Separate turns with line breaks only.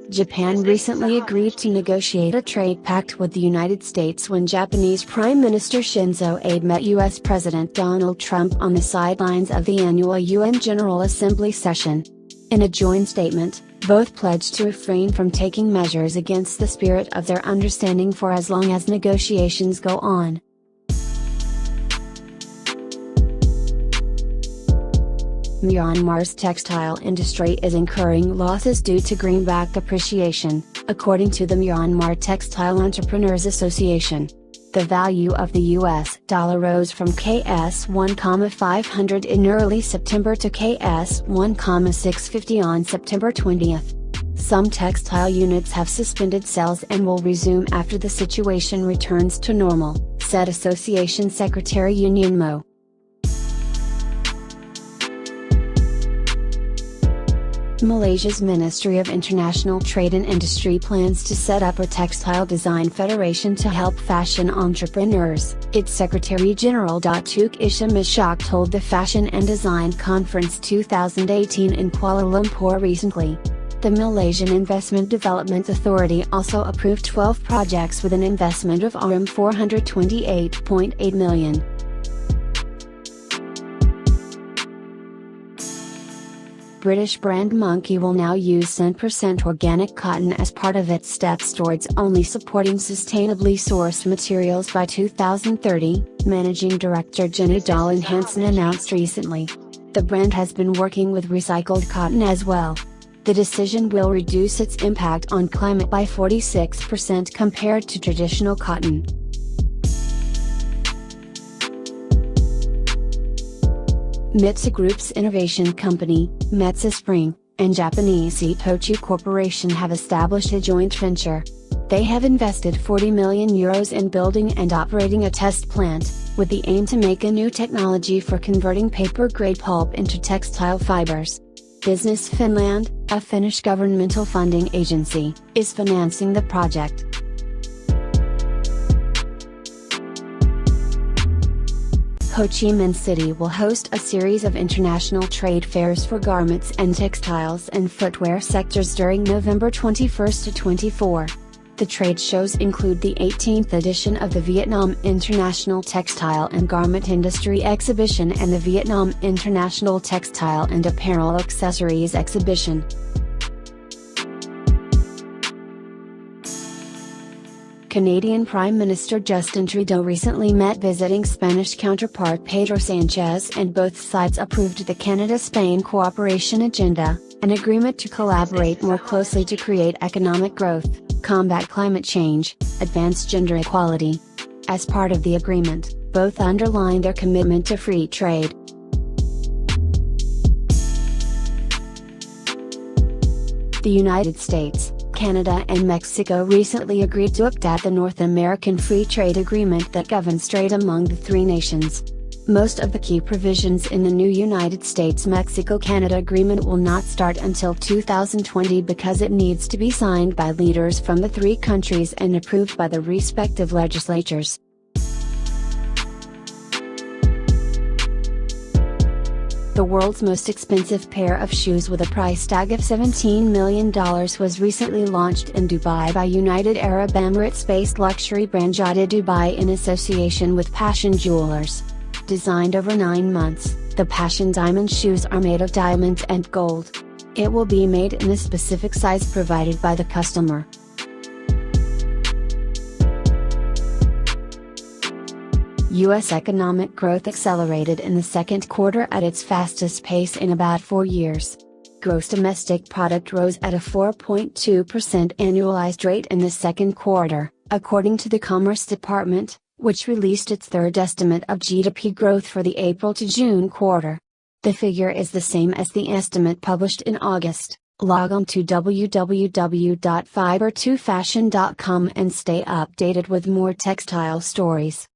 Japan recently agreed to negotiate a trade pact with the United States when Japanese Prime Minister Shinzo Abe met U.S. President Donald Trump on the sidelines of the annual UN General Assembly session. In a joint statement, both pledged to refrain from taking measures against the spirit of their understanding for as long as negotiations go on. Myanmar's textile industry is incurring losses due to greenback appreciation, according to the Myanmar Textile Entrepreneurs Association. The value of the US dollar rose from KS 1,500 in early September to KS 1,650 on September 20th. Some textile units have suspended sales and will resume after the situation returns to normal, said Association Secretary Union Mo. Malaysia's Ministry of International Trade and Industry plans to set up a textile design federation to help fashion entrepreneurs, its Secretary General Datuk Isham Ishak told the Fashion and Design Conference 2018 in Kuala Lumpur recently. The Malaysian Investment Development Authority also approved 12 projects with an investment of RM428.8 million. British brand Monki will now use 100% organic cotton as part of its steps towards only supporting sustainably sourced materials by 2030, Managing Director Jenny Dolan Hansen announced recently. The brand has been working with recycled cotton as well. The decision will reduce its impact on climate by 46% compared to traditional cotton. Metsa Group's innovation company, Metsa Spring, and Japanese Itochu Corporation have established a joint venture. They have invested €40 million in building and operating a test plant, with the aim to make a new technology for converting paper-grade pulp into textile fibers. Business Finland, a Finnish governmental funding agency, is financing the project. Ho Chi Minh City will host a series of international trade fairs for garments and textiles and footwear sectors during November 21 to 24. The trade shows include the 18th edition of the Vietnam International Textile and Garment Industry Exhibition and the Vietnam International Textile and Apparel Accessories Exhibition. Canadian Prime Minister Justin Trudeau recently met visiting Spanish counterpart Pedro Sanchez, and both sides approved the Canada-Spain Cooperation Agenda, an agreement to collaborate more closely to create economic growth, combat climate change, advance gender equality. As part of the agreement, both underlined their commitment to free trade. The United States, Canada and Mexico recently agreed to opt out the North American Free Trade Agreement that governs trade among the three nations. Most of the key provisions in the new United States-Mexico-Canada agreement will not start until 2020 because it needs to be signed by leaders from the three countries and approved by the respective legislatures. The world's most expensive pair of shoes with a price tag of $17 million was recently launched in Dubai by United Arab Emirates-based luxury brand Jada Dubai in association with Passion Jewelers. Designed over 9 months, the Passion diamond shoes are made of diamonds and gold. It will be made in a specific size provided by the customer. U.S. economic growth accelerated in the second quarter at its fastest pace in about 4 years. Gross domestic product rose at a 4.2% annualized rate in the second quarter, according to the Commerce Department, which released its third estimate of GDP growth for the April to June quarter. The figure is the same as the estimate published in August. Log on to www.fibre2fashion.com and stay updated with more textile stories.